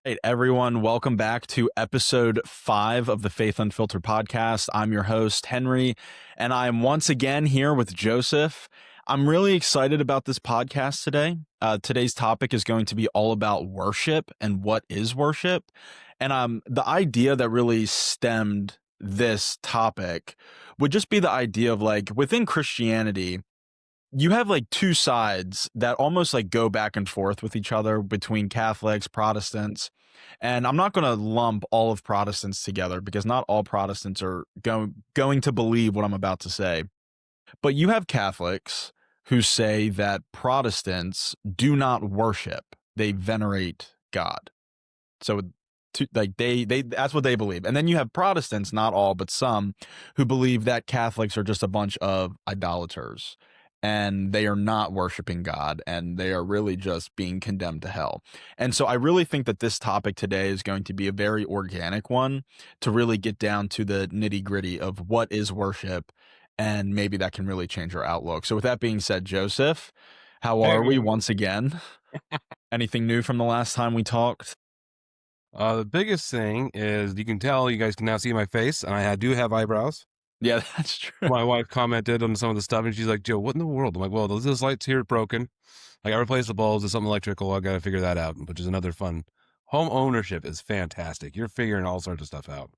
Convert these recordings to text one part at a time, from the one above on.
Hey, everyone. Welcome back to episode 5 of the Faith Unfiltered podcast. I'm your host, Henry, and I'm once again here with Joseph. I'm really excited about this podcast today. Today's topic is going to be all about worship and what is worship. And the idea that really stemmed this topic would just be the idea of like within Christianity, you have like two sides that almost like go back and forth with each other between Catholics, Protestants. And I'm not going to lump all of Protestants together because not all Protestants are going to believe what I'm about to say. But you have Catholics who say that Protestants do not worship, they venerate God. So like they that's what they believe. And then you have Protestants, not all but some, who believe that Catholics are just a bunch of idolaters and they are not worshiping God and they are really just being condemned to hell. And so I really think that this topic today is going to be a very organic one to really get down to the nitty-gritty of what is worship, and maybe that can really change our outlook. So with that being said, Joseph, how Hey, are we once again? Anything new from the last time we talked? the biggest thing is you can tell you guys can now see my face, and I do have eyebrows. Yeah, that's true. My wife commented on some of the stuff, and she's like, "Joe, what in the world?" I'm like, "Well, this light's here broken. I got to replace the bulbs. There's something electrical. I got to figure that out," which is another fun. Home ownership is fantastic. You're figuring all sorts of stuff out.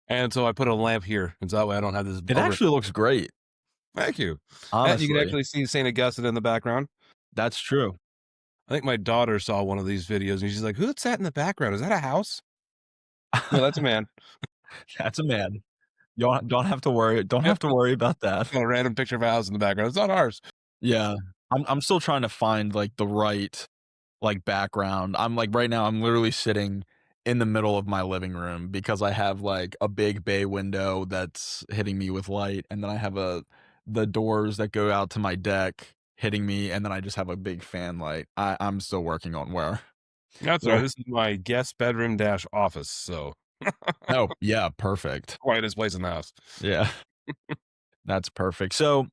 And so I put a lamp here, and so that way I don't have this. It actually looks great, Thank you. You can honestly. actually see St. Augustine in the background. That's true. I think my daughter saw one of these videos, and she's like, "Who's that in the background? Is that a house?" No, that's a man. That's a man. You don't have to worry. Don't have to worry about that. A random picture of a house in the background. It's not ours. Yeah. I'm still trying to find like the right like background. I'm like right now I'm literally sitting in the middle of my living room because I have like a big bay window that's hitting me with light, and then I have the doors that go out to my deck hitting me, and then I just have a big fan light. I'm still working on That's all right. where This is my guest bedroom dash office, so Oh, yeah, perfect. quietest place in the house. Yeah, that's perfect. So,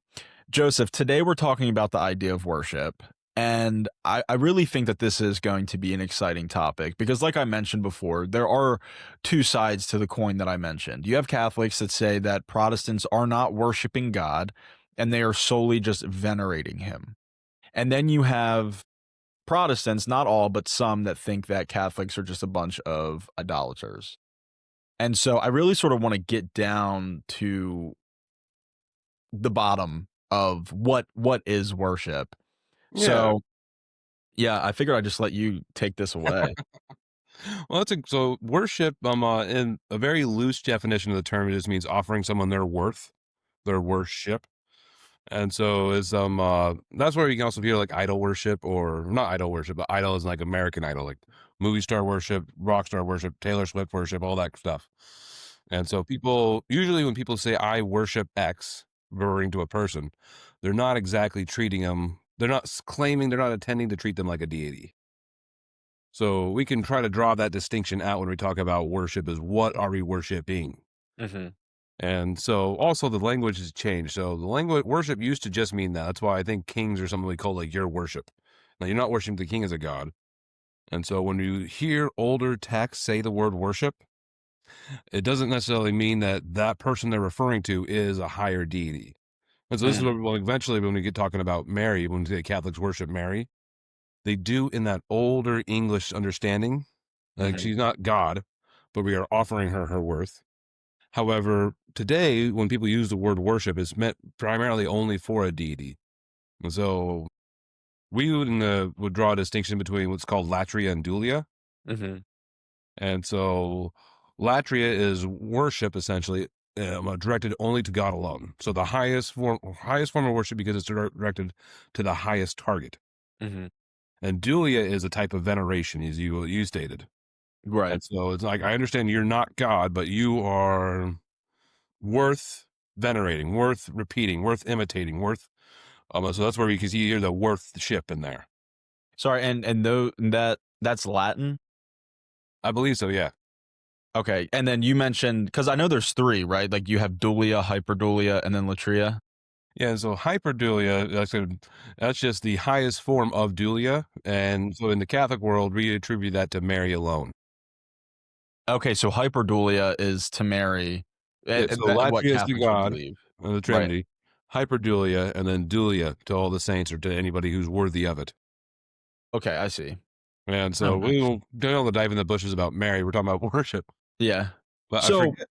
Joseph, today we're talking about the idea of worship. And I really think that this is going to be an exciting topic because, like I mentioned before, there are two sides to the coin that I mentioned. You have Catholics that say that Protestants are not worshiping God and they are solely just venerating him. And then you have Protestants, not all, but some, that think that Catholics are just a bunch of idolaters. And so I really sort of want to get down to the bottom of what is worship. Yeah. So, yeah, I figured I'd just let you take this away. Well, so worship, in a very loose definition of the term, it just means offering someone their worth, their worship. And so is that's where you can also hear like idol worship, or not idol worship, but idol is like American Idol, like movie star worship, rock star worship, Taylor Swift worship, all that stuff. And so people usually when people say I worship X, referring to a person, they're not exactly treating them. They're not claiming. They're not intending to treat them like a deity. So we can try to draw that distinction out when we talk about worship. Is what are we worshiping? Mhm. And so also the language has changed. So the language worship used to just mean that. That's why I think kings are something we call like your worship. Now you're not worshiping the king as a god. And so when you hear older texts say the word worship, it doesn't necessarily mean that that person they're referring to is a higher deity. And so this is Mhm. what, well, eventually when we get talking about Mary, when the Catholics worship Mary, they do in that older English understanding. Like Mhm. she's not God, but we are offering her her worth. However, today, when people use the word worship, it's meant primarily only for a deity. And so we would draw a distinction between what's called latria and dulia. Mhm. And so latria is worship essentially directed only to God alone. So the highest form of worship because it's directed to the highest target. Mhm. And dulia is a type of veneration, as you stated. Right. And so it's like I understand you're not God, but you are worth venerating, worth repeating, worth imitating, worth. So that's where you can see here the worthship in there. Sorry, and though that's Latin? I believe so. Yeah. Okay, and then you mentioned because I know there's 3, right? Like, you have dulia, hyperdulia, and then latria? Yeah, so hyperdulia, that's just the highest form of dulia. And so in the Catholic world, we attribute that to Mary alone. Okay, so hyperdulia is to Mary, Yeah, so what latria is to Catholics would God, believe. the Right. Trinity, hyperdulia, and then dulia to all the saints or to anybody who's worthy of it. Okay, I see. And Oh, so we nice. don't dive in the bushes about Mary. We're talking about worship. Yeah. But I So forget.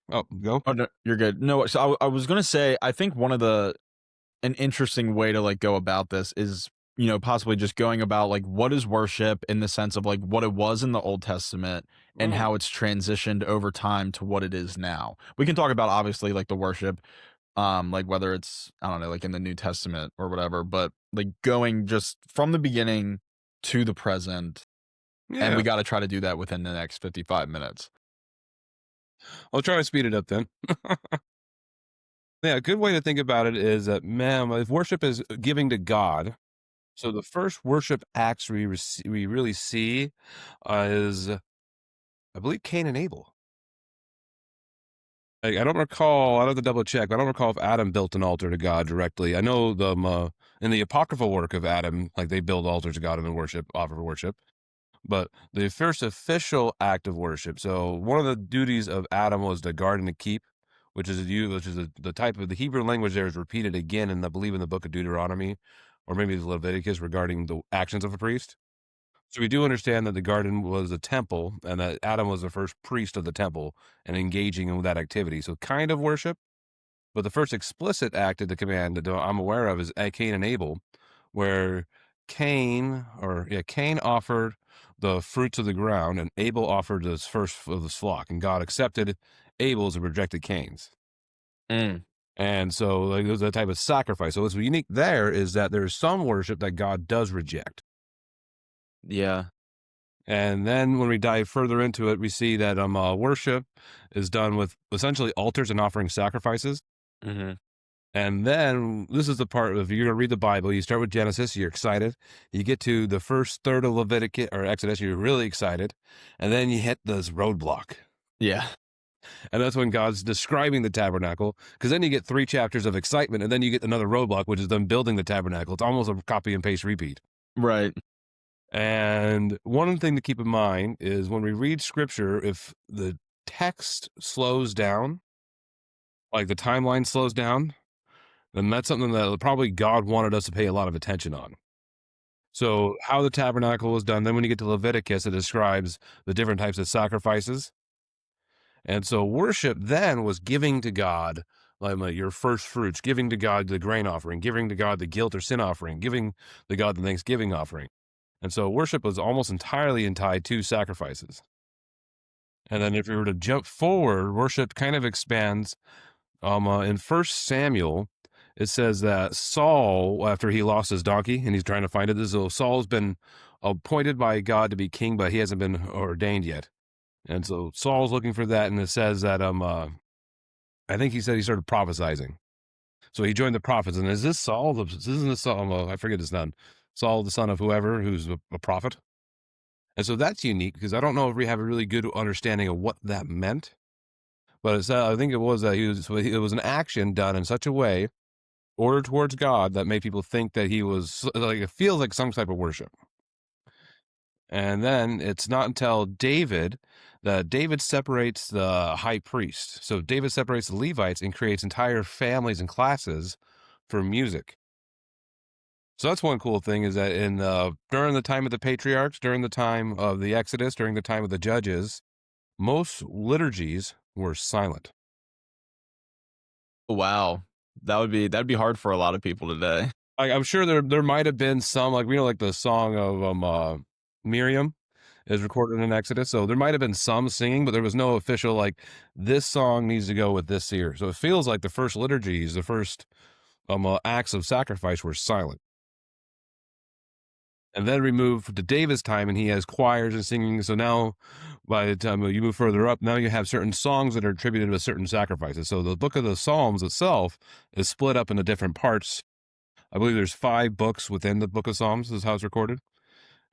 Oh, go. oh, no, you're good. No, so I was gonna say, I think one of the an interesting way to, like, go about this is, possibly just going about, like, what is worship in the sense of, like, what it was in the Old Testament and Mm, how it's transitioned over time to what it is now. We can talk about, obviously, like, the worship, like, whether it's, I don't know, like, in the New Testament or whatever, but, like, going just from the beginning to the present, and yeah, we gotta try to do that within the next 55 minutes. I'll try to speed it up then. Yeah, a good way to think about it is that, man, if worship is giving to God, so the first worship acts we really see is, I believe, Cain and Abel. I don't recall. I have to double check. I don't recall if Adam built an altar to God directly. I know in the apocryphal work of Adam, like they build altars to God and then offer worship. But the first official act of worship. So one of the duties of Adam was to guard and to keep, which is the type of the Hebrew language there is repeated again in I believe in the book of Deuteronomy, or maybe the Leviticus regarding the actions of a priest. So we do understand that the garden was a temple and that Adam was the first priest of the temple and engaging in that activity. So kind of worship, but the first explicit act of the command that I'm aware of is Cain and Abel, where Cain offered the fruits of the ground and Abel offered his first of his flock, and God accepted Abel's and rejected Cain's. Mm, And so like there's a type of sacrifice. So what's unique there is that there's some worship that God does reject. yeah. And then when we dive further into it, we see that worship is done with essentially altars and offering sacrifices. Mhm. And then this is the part of you're going to read the Bible. You start with Genesis, you're excited. You get to the first third of Leviticus or Exodus, you're really excited. And then you hit this roadblock. Yeah. And that's when God's describing the tabernacle, because then you get 3 chapters of excitement, and then you get another roadblock, which is them building the tabernacle. It's almost a copy and paste repeat. Right. And one thing to keep in mind is when we read scripture, if the text slows down, like the timeline slows down, then that's something that probably God wanted us to pay a lot of attention on. So, how the tabernacle was done, then when you get to Leviticus, it describes the different types of sacrifices. And so, worship then was giving to God, like your first fruits, giving to God the grain offering, giving to God the guilt or sin offering, giving to God the thanksgiving offering. And so, worship was almost entirely tied to sacrifices. And then if we were to jump forward, worship kind of expands. In First Samuel, it says that Saul, after he lost his donkey and he's trying to find it, so Saul's been appointed by God to be king, but he hasn't been ordained yet. And so Saul's looking for that, and it says that I think he said he started prophesizing. So he joined the prophets, and is this Saul? Isn't this Saul? I forget his name. Saul, the son of whoever, who's a prophet. And so that's unique because I don't know if we have a really good understanding of what that meant. But I think it was that it was an action done in such a way, ordered towards God, that made people think that he was like it feels like some type of worship. And then it's not until David that David separates the high priest. So David separates the Levites and creates entire families and classes for music. So that's one cool thing is that in during the time of the patriarchs, during the time of the Exodus, during the time of the judges, most liturgies were silent. Wow. That'd be hard for a lot of people today. I'm sure there might have been some like like the song of Miriam is recorded in Exodus, so there might have been some singing, but there was no official like this song needs to go with this here. So it feels like the first liturgies, the first acts of sacrifice were silent. And then we move to David's time, and he has choirs and singing. So now, by the time you move further up, now you have certain songs that are attributed to certain sacrifices. So the book of the Psalms itself is split up into different parts. I believe there's 5 books within the book of Psalms, is how it's recorded.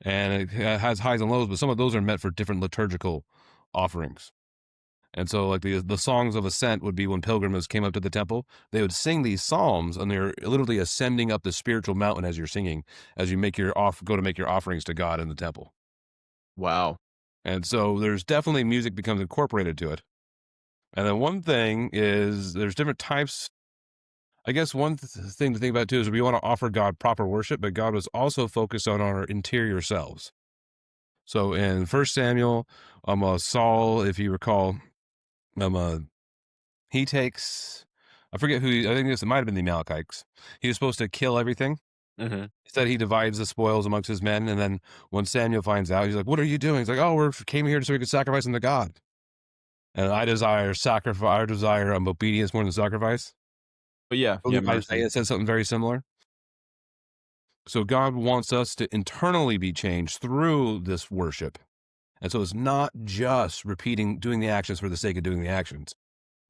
And it has highs and lows, but some of those are meant for different liturgical offerings. And so, like the songs of ascent would be when pilgrims came up to the temple. They would sing these psalms, and they're literally ascending up the spiritual mountain as you're singing, as you make your go to make your offerings to God in the temple. Wow. And so, there's definitely music becomes incorporated to it. And then one thing is there's different types. I guess one thing to think about too is we want to offer God proper worship, but God was also focused on our interior selves. So in First Samuel, Saul, if you recall, uh, he takes, I forget who, I think it might have been the Amalekites. He was supposed to kill everything. Hmm. Instead, he divides the spoils amongst his men. And then when Samuel finds out, he's like, "What are you doing?" He's like, "Oh, we came here so we could sacrifice unto God." And I desire sacrifice, I desire obedience more than sacrifice. But yeah, I yeah, believe mercy. Isaiah says something very similar. So God wants us to internally be changed through this worship. And so it's not just doing the actions for the sake of doing the actions.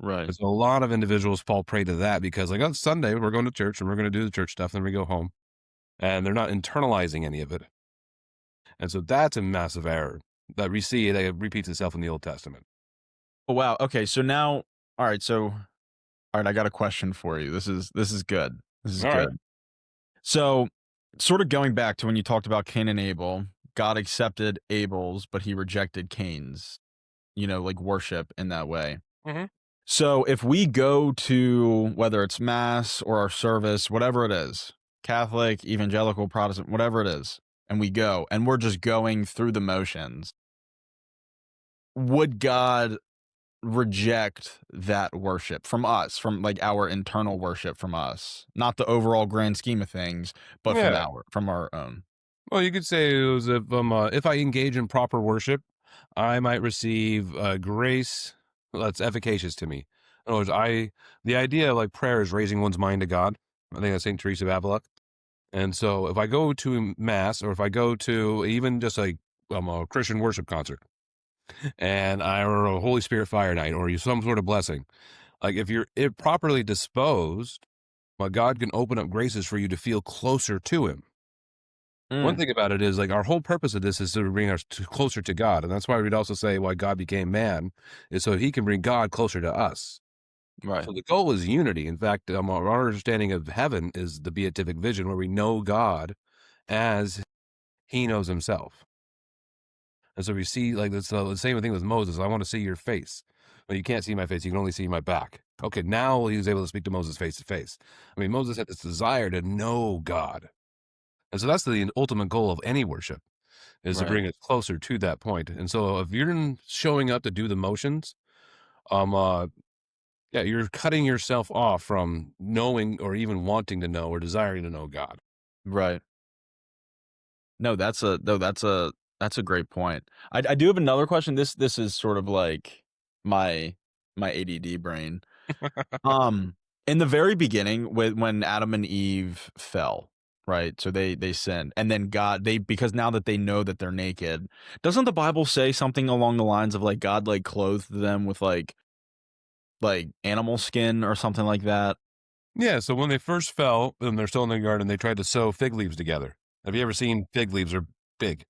Right. And so a lot of individuals fall prey to that because, like, on Sunday, we're going to church and we're going to do the church stuff, then we go home. And they're not internalizing any of it. And so that's a massive error that we see that repeats itself in the Old Testament. Oh, wow. Okay. So now, all right. So, all right. I got a question for you. This is good. This is All right. good. So, sort of going back to when you talked about Cain and Abel, God accepted Abel's, but he rejected Cain's, like worship in that way. Mm-hmm. So, if we go to whether it's mass or our service, whatever it is, Catholic, evangelical, Protestant, whatever it is, and we go and we're just going through the motions, would God reject that worship from us, from like our internal worship from us, not the overall grand scheme of things, but from Yeah. our own? Well, you could say it was if I engage in proper worship, I might receive grace that's efficacious to me. In other words, the idea of like prayer is raising one's mind to God. I think that's Saint Teresa of Avila. And so, if I go to mass, or if I go to even just like a Christian worship concert, and or a Holy Spirit fire night, or some sort of blessing, like if you're properly disposed, God can open up graces for you to feel closer to Him. One Mm, thing about it is like our whole purpose of this is to bring us closer to God, and that's why we'd also say why God became man is so He can bring God closer to us. right, So the goal is unity. In fact, our understanding of heaven is the beatific vision, where we know God as He knows Himself. And so we see like this, the same thing with Moses. I want to see your face. Well, you can't see my face. You can only see my back. Okay, now he was able to speak to Moses face to face. I mean, Moses had this desire to know God. And so that's the ultimate goal of any worship, is to right, bring us closer to that point. And so if you're showing up to do the motions, um, uh, yeah, you're cutting yourself off from knowing or even wanting to know or desiring to know God. right. No, that's a great point. I do have another question. This is sort of like my ADD brain. Um, in the very beginning, when Adam and Eve fell, right? So they sinned, and then God they because now that they know that they're naked, doesn't the Bible say something along the lines of like God like clothed them with like animal skin or something like that? Yeah, so when they first fell and they're still in the garden, they tried to sew fig leaves together. Have you ever seen fig leaves are big?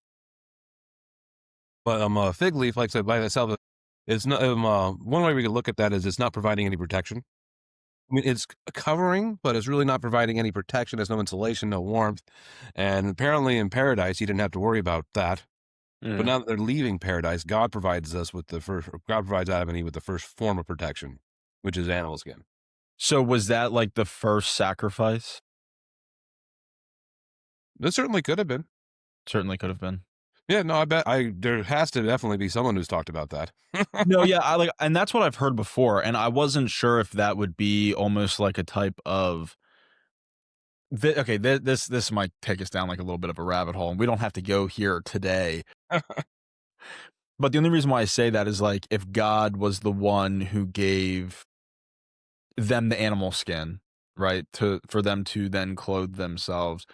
But a fig leaf, like I said, by itself, it's not. One way we could look at that is it's not providing any protection. I mean, it's covering, but it's really not providing any protection. There's no insulation, no warmth, and apparently in paradise, you didn't have to worry about that. But Mhm. now that they're leaving paradise, God provides us with the first. God provides Adam and Eve with the first form of protection, which is animal skin. So was that like the first sacrifice? This certainly could have been. Certainly could have been. Yeah, no, I bet there has to definitely be someone who's talked about that. No, yeah, I like, and that's what I've heard before, and I wasn't sure if that would be almost like a type of okay, this might take us down like a little bit of a rabbit hole, and we don't have to go here today. But the only reason why I say that is like if God was the one who gave them the animal skin, right, to for them to then clothe themselves,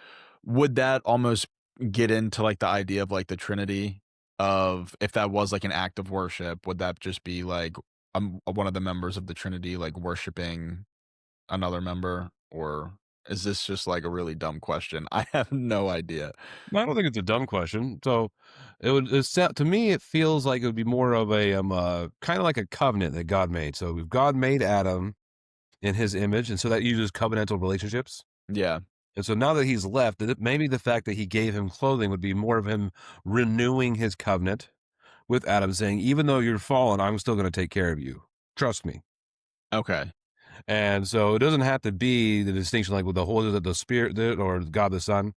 would that almost get into like the idea of like the Trinity of if that was like an act of worship, would that just be like one of the members of the Trinity like worshiping another member or Is this just like a really dumb question? I have no idea. No, I don't think it's a dumb question. So to me, it feels like it would be more of a kind of like a covenant that God made. So God made Adam in his image, and so that uses covenantal relationships. Yeah. And so now that he's left, maybe the fact that he gave him clothing would be more of him renewing his covenant with Adam, saying, even though you're fallen, I'm still going to take care of you. Trust me. Okay. And so it doesn't have to be the distinction like with the whole, the Spirit or God the Son,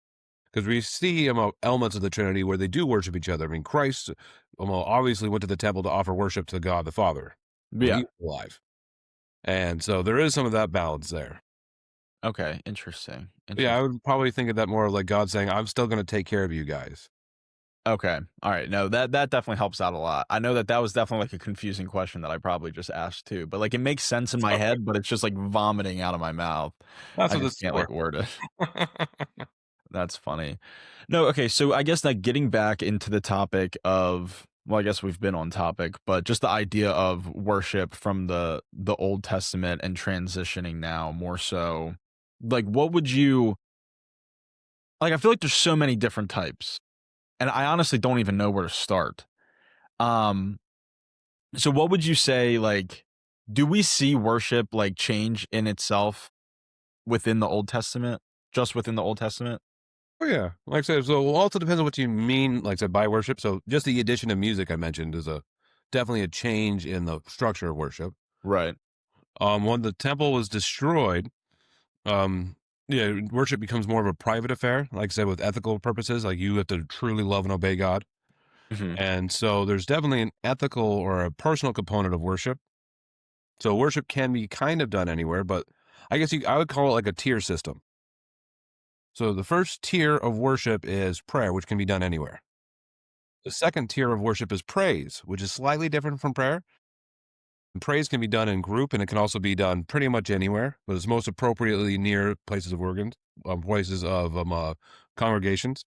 because we see elements of the Trinity where they do worship each other. I mean, Christ obviously went to the temple to offer worship to God the Father when he Yeah. was alive. And so there is some of that balance there. Okay. Interesting. Yeah, I Interesting. would probably think of that more like God saying, I'm still going to take care of you guys. Okay. All right. No, that definitely helps out a lot. I know that was definitely like a confusing question that I probably just asked too, but like it makes sense in my Okay. head, but it's just like vomiting out of my mouth. That's I what just it's can't for. like word it. That's funny. No, okay, so I guess like getting back into the topic of, well, I guess we've been on topic, but just the idea of worship from the Old Testament and transitioning now more so. Like what would you like I feel like there's so many different types, and I honestly don't even know where to start. Um so what would you say, like, do we see worship like change in itself within the Old Testament? Just within the Old Testament? Oh, yeah. Like I said, so it also depends on what you mean, like I said, by worship. So just the addition of music I mentioned is definitely a change in the structure of worship. Right. When the temple was destroyed, um, yeah, worship becomes more of a private affair, like I said, with ethical purposes, like you have to truly love and obey God. Mhm. And so there's definitely an ethical or a personal component of worship. So worship can be kind of done anywhere, but I would call it like a tier system. So the first tier of worship is prayer, which can be done anywhere. The second tier of worship is praise, which is slightly different from prayer. And praise can be done in group, and it can also be done pretty much anywhere, but it's most appropriately near places of organs, places of congregations.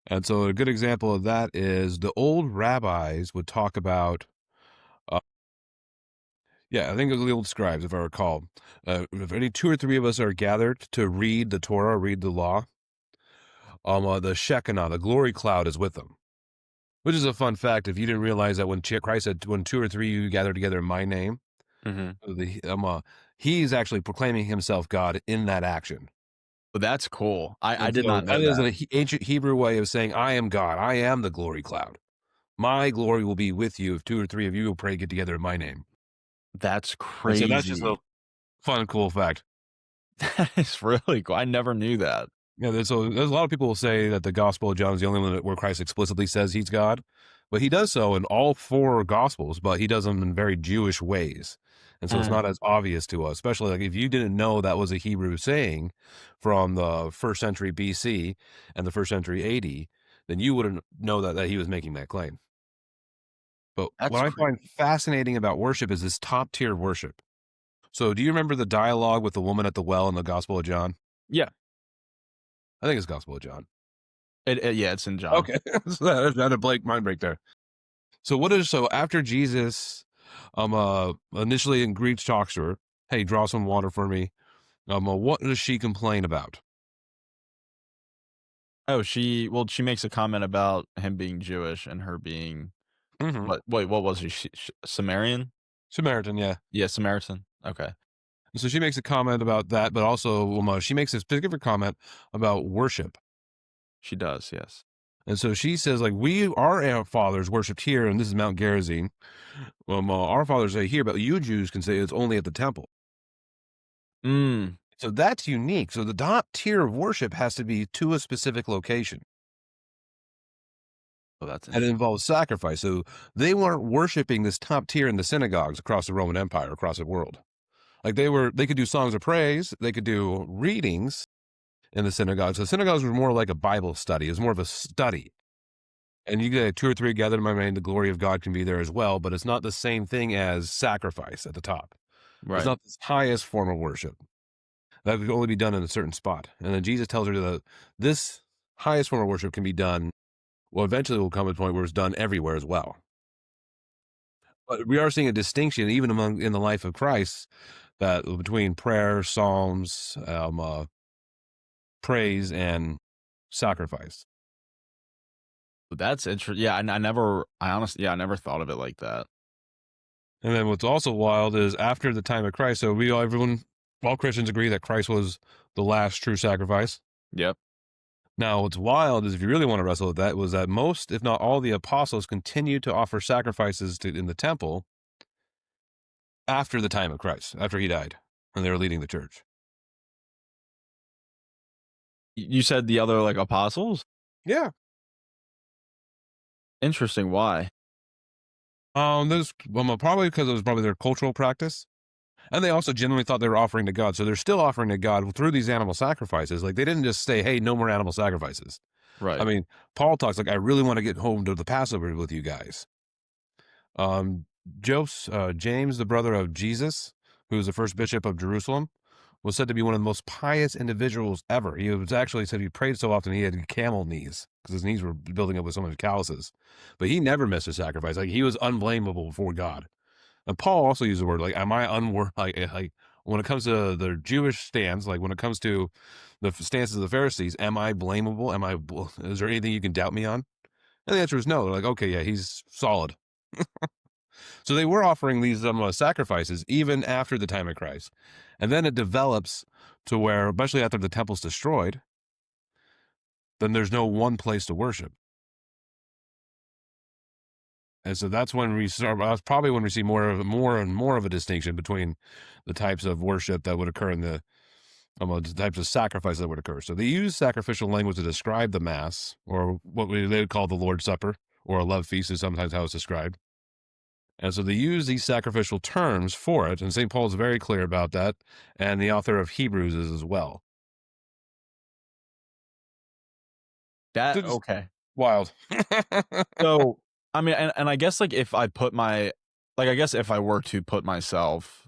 And so a good example of that is the old rabbis would talk about, uh, yeah, I think it was the old scribes, if I recall. If any two or three of us are gathered to read the Torah, read the law, the Shekinah, the glory cloud is with them. Which is a fun fact. If you didn't realize that when Christ said, "When two or three of you gather together in my name," Mhm. he's actually proclaiming himself God in that action. Well, that's cool. I And did so not know that is that. an ancient Hebrew way of saying, "I am God. I am the glory cloud. My glory will be with you if two or three of you will pray get together in my name." That's And so that's just crazy. a fun, cool fact. That is really cool. I never knew that. Yeah, there's a lot of people will say that the Gospel of John is the only one where Christ explicitly says he's God, but he does so in all four Gospels, but he does them in very Jewish ways, and so it's Mm. not as obvious to us. Especially like if you didn't know that was a Hebrew saying from the first century BC and the first century AD, then you wouldn't know that he was making that claim. But what That's I cra find fascinating about worship is this top tier worship. So, do you remember the dialogue with the woman at the well in the Gospel of John? Yeah. I think it's Gospel of John. Yeah, it's in John. Okay. So that had a blank mind break there. So after Jesus initially in Greek talks to her, hey, draw some water for me. What does she complain about? Oh, she makes a comment about him being Jewish and her being Hmm. what was she Sumerian? Samaritan, yeah. Yeah, Samaritan. Okay. And so she makes a comment about that, but also she makes a specific comment about worship. She does, yes. And so she says, like, our fathers worshipped here, and this is Mount Gerizim. Our fathers say here, but you Jews can say it's only at the temple. Mm. So that's unique. So the top tier of worship has to be to a specific location. Oh, that's And it interesting. involves sacrifice. So they weren't worshiping this top tier in the synagogues across the Roman Empire, across the world. Like they could do songs of praise, they could do readings in the synagogues. The synagogues were more like a Bible study. It was more of a study. And you get two or three gathered in my name, the glory of God can be there as well, but it's not the same thing as sacrifice at the top. It's Right. not the highest form of worship. That could only be done in a certain spot. And then Jesus tells her that this highest form of worship can be done, well, eventually will come to a point where it's done everywhere as well. But we are seeing a distinction even in the life of Christ that between prayer, psalms, praise and sacrifice. That's interesting. Yeah, I honestly, I never thought of it like that. And then what's also wild is after the time of Christ, so all Christians agree that Christ was the last true sacrifice. Yep. Now, what's wild is if you really want to wrestle with that, was that most, if not all, the apostles continued to offer sacrifices in the temple after the time of Christ, after he died, and they were leading the church. You said the other like apostles? Yeah. Interesting. Why? This probably because it was probably their cultural practice. And they also genuinely thought they were offering to God. So they're still offering to God through these animal sacrifices. Like they didn't just say, hey, no more animal sacrifices. Right. I mean, Paul talks like, I really want to get home to the Passover with you guys. James, the brother of Jesus, who was the first bishop of Jerusalem, was said to be one of the most pious individuals ever. He was actually said he prayed so often he had camel knees because his knees were building up with so much calluses. But he never missed a sacrifice. Like he was unblameable before God. And Paul also used the word like, "Am I unworthy?" Like when it comes to the Jewish stance, like when it comes to the stances of the Pharisees, am I blamable? Is there anything you can doubt me on? And the answer is no. They're like, okay, yeah, he's solid. So they were offering these sacrifices even after the time of Christ. And then it develops to where, especially after the temple's destroyed, then there's no one place to worship. And so that's when that's probably when we see more and more of a distinction between the types of worship that would occur in the types of sacrifices that would occur. So they use sacrificial language to describe the Mass, or what they would call the Lord's Supper, or a love feast is sometimes how it's described. And so they use these sacrificial terms for it, and St. Paul is very clear about that, and the author of Hebrews is as well. That It's okay. wild. So, I mean, and I guess like if I put my like I guess if I were to put myself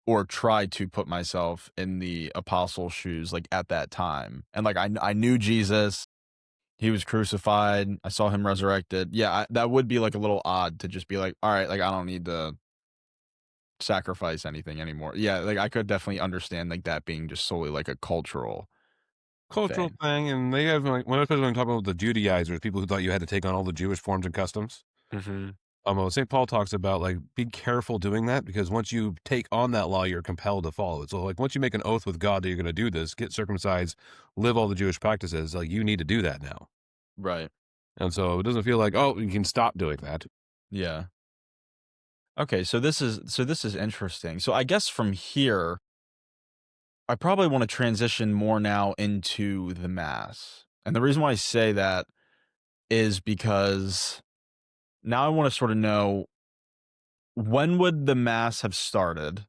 or try to put myself in the apostles' shoes like at that time, and like I knew Jesus, he was crucified, I saw him resurrected. Yeah, that would be like a little odd to just be like, all right, like I don't need to sacrifice anything anymore. Yeah, like I could definitely understand like that being just solely like a cultural Cultural thing. thing, and they have like especially when talking about the Judaizers, people who thought you had to take on all the Jewish forms and customs. Mm-hmm. St. Paul talks about like be careful doing that because once you take on that law, you're compelled to follow it. So like once you make an oath with God that you're going to do this, get circumcised, live all the Jewish practices, like you need to do that now. Right. And so it doesn't feel like, oh, you can stop doing that. Yeah. Okay, so this is interesting. So I guess from here, I probably want to transition more now into the mass. And the reason why I say that is because now I want to sort of know, when would the mass have started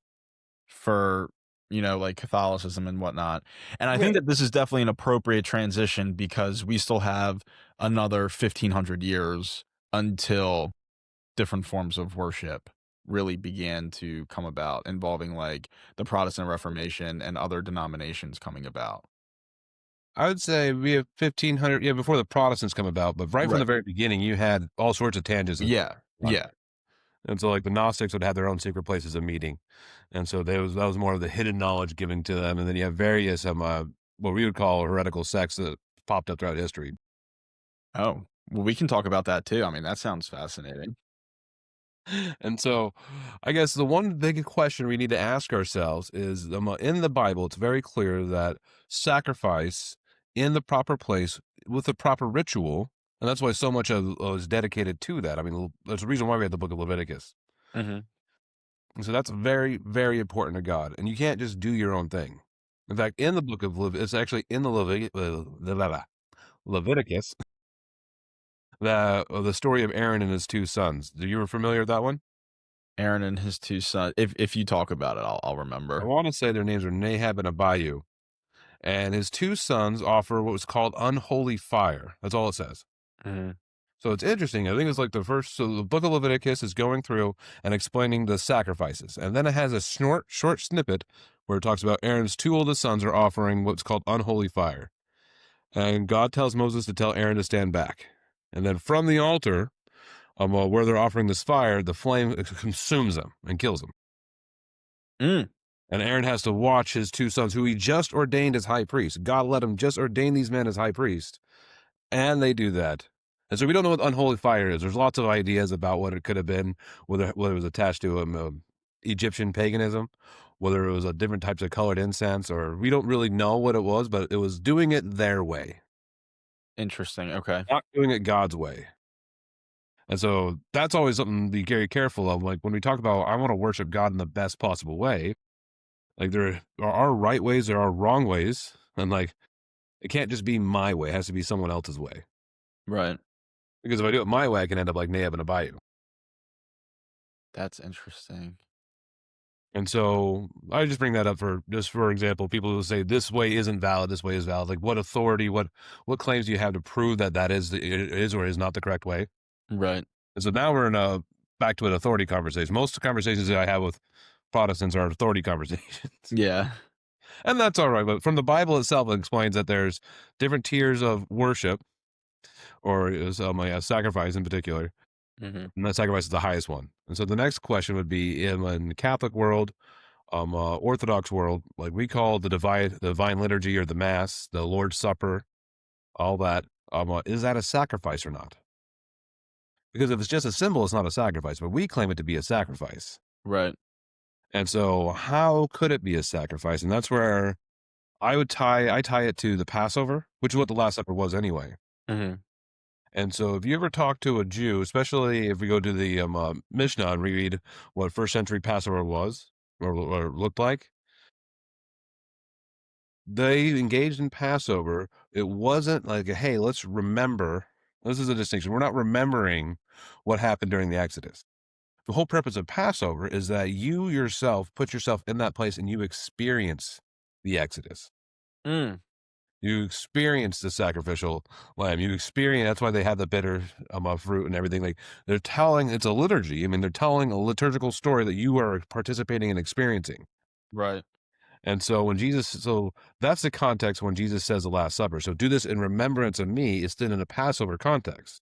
for, like Catholicism and whatnot. And I Yeah. think that this is definitely an appropriate transition because we still have another 1500 years until different forms of worship really began to come about, involving like the Protestant Reformation and other denominations coming about. I would say we have 1500, yeah, before the Protestants come about, but right from Right. the very beginning, you had all sorts of tangents. Yeah. Yeah. And so like the Gnostics would have their own secret places of meeting. And so that was more of the hidden knowledge given to them. And then you have various, what we would call heretical sects that popped up throughout history. Oh, well, we can talk about that too. I mean, that sounds fascinating. And so I guess the one big question we need to ask ourselves is in the Bible, it's very clear that sacrifice in the proper place with the proper ritual, and that's why so much of is dedicated to that. I mean, there's a reason why we have the book of Leviticus. Hmm. And so that's very, very important to God. And you can't just do your own thing. In fact, in the book of it's actually in the Leviticus, the story of Aaron and his two sons. Are you familiar with that one? Aaron and his two sons. If you talk about it, I'll I remember. want to say their names are Nahab and Abihu. And his two sons offer what was called unholy fire. That's all it says. Hmm. So it's interesting. I think it's like so the book of Leviticus is going through and explaining the sacrifices. And then it has a short snippet where it talks about Aaron's two oldest sons are offering what's called unholy fire. And God tells Moses to tell Aaron to stand back. And then from the altar, where they're offering this fire, the flame consumes them and kills them. Mm. And Aaron has to watch his two sons, who he just ordained as high priest. God let him just ordain these men as high priest, and they do that. And so we don't know what unholy fire is. There's lots of ideas about what it could have been, whether it was attached to Egyptian paganism, whether it was a different types of colored incense, or we don't really know what it was, but it was doing it their way, Interesting. Okay. not doing it God's way. And so that's always something to be very careful of. Like when we talk about, I want to worship God in the best possible way, like there are right ways, there are wrong ways. And like, it can't just be my way. It has to be someone else's way. Right. Because if I do it my way, I can end up like Nahab and Abihu. That's interesting. And so I just bring that up for example, people who say this way isn't valid, this way is valid. Like what authority, what claims do you have to prove that it is or is not the correct way? Right. And so now we're in back to an authority conversation. Most conversations that I have with Protestants are authority conversations. Yeah. And that's all right. But from the Bible itself, it explains that there's different tiers of worship, or sacrifice in particular. Mm-hmm. And that sacrifice is the highest one. And so the next question would be in the Catholic world, Orthodox world, like we call the divine liturgy or the Mass, the Lord's Supper, all that. Is that a sacrifice or not? Because if it's just a symbol, it's not a sacrifice, but we claim it to be a sacrifice. Right. And so how could it be a sacrifice? And that's where I tie it to the Passover, which is what the Last Supper was anyway. Mm-hmm. And so if you ever talk to a Jew, especially if we go to the Mishnah and read what first century Passover was or looked like, they engaged in Passover. It wasn't like, hey, let's remember. This is a distinction. We're not remembering what happened during the Exodus. The whole purpose of Passover is that you yourself put yourself in that place and you experience the Exodus. Mm. You experience the sacrificial lamb. You experience, that's why they have the bitter fruit and everything. Like they're telling, it's a liturgy. I mean, they're telling a liturgical story that you are participating and experiencing. Right. And so so that's the context when Jesus says the Last Supper. So do this in remembrance of me. It's then in a Passover context.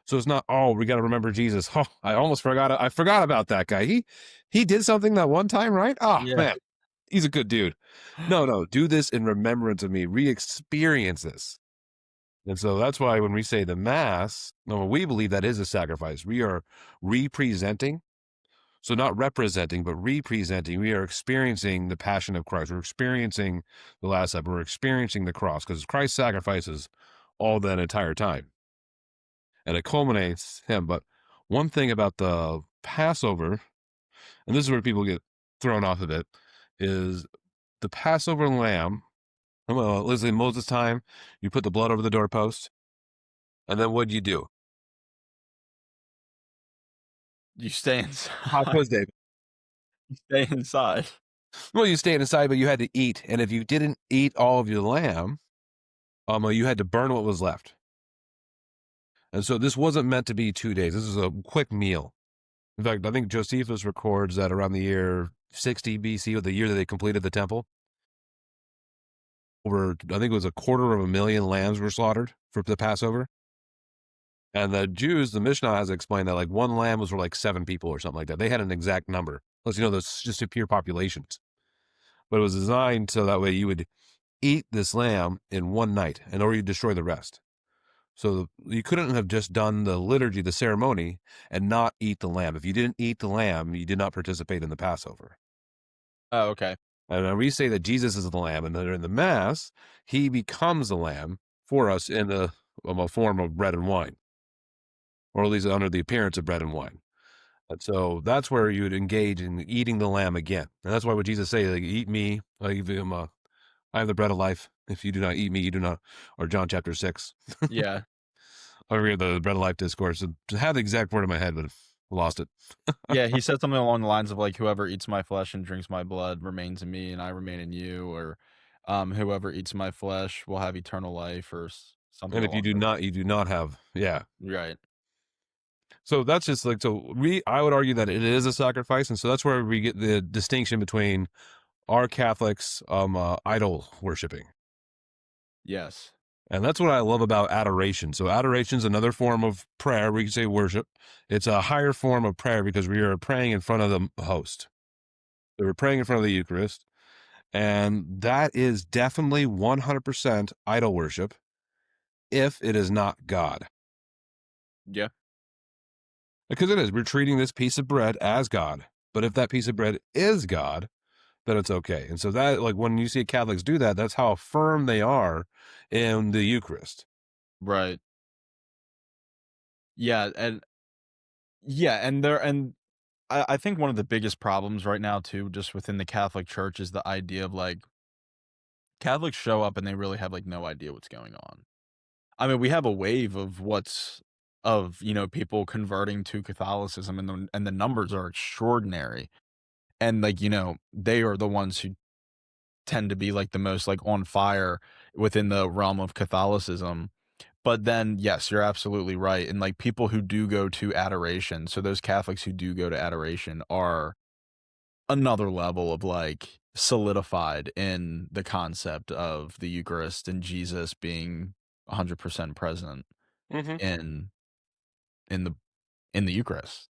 So it's not, oh, we got to remember Jesus. Oh, I almost forgot. I forgot about that guy. He did something that one time, right? Oh, Yeah. man, he's a good dude. No, do this in remembrance of me. Re-experience this. And so that's why when we say the Mass, we believe that is a sacrifice. We are representing. So not representing, but representing. We are experiencing the passion of Christ. We're experiencing the Last Supper. We're experiencing the cross because Christ sacrifices all that entire time. And it culminates him. But one thing about the Passover, and this is where people get thrown off of it, is the Passover lamb. Listen, in Moses' time, you put the blood over the doorpost, and then what'd you do? You stay inside. Hot quiz, David. You stay inside. Well, you stayed inside, but you had to eat, and if you didn't eat all of your lamb, you had to burn what was left. And so this wasn't meant to be 2 days. This is a quick meal. In fact, I think Josephus records that around the year 60 BC, or the year that they completed the temple, I think it was 250,000 lambs were slaughtered for the Passover. And the Jews, the Mishnah has explained that like one lamb was for like 7 people or something like that. They had an exact number. Plus, that's just a pure populations. But it was designed so that way you would eat this lamb in one night, and or you destroy the rest. So you couldn't have just done the liturgy, the ceremony, and not eat the lamb. If you didn't eat the lamb, you did not participate in the Passover. Oh, okay. And we say that Jesus is the lamb, and then in the Mass, he becomes the lamb for us in the form of bread and wine, or at least under the appearance of bread and wine. And so that's where you would engage in eating the lamb again. And that's why what Jesus say, like, eat me, I am the bread of life. If you do not eat me, you do not, or John chapter 6. Yeah. I read the bread of life discourse. I have the exact word in my head, but lost it. Yeah, he said something along the lines of like, whoever eats my flesh and drinks my blood remains in me and I remain in you, or whoever eats my flesh will have eternal life, or something. And if you do not, you do not have, yeah. Right. So that's just like, I would argue that it is a sacrifice. And so that's where we get the distinction between our Catholics idol worshiping. Yes. And that's what I love about adoration. So adoration is another form of prayer. We can say worship. It's a higher form of prayer because we are praying in front of the host. They were praying in front of the Eucharist. And that is definitely 100% idol worship if it is not God. Yeah. Because it is. We're treating this piece of bread as God. But if that piece of bread is God, then it's okay. And so that, like, when you see Catholics do that, that's how firm they are in the Eucharist. Right. Yeah, and I think one of the biggest problems right now too, just within the Catholic Church, is the idea of like Catholics show up and they really have like no idea what's going on. I mean, we have a wave of people converting to Catholicism, and the numbers are extraordinary. And like, they are the ones who tend to be like the most like on fire within the realm of Catholicism. But then, yes, you're absolutely right. And like people who do go to adoration, so those Catholics who do go to adoration are another level of like solidified in the concept of the Eucharist and Jesus being 100% present Mm-hmm. in in the in the Eucharist.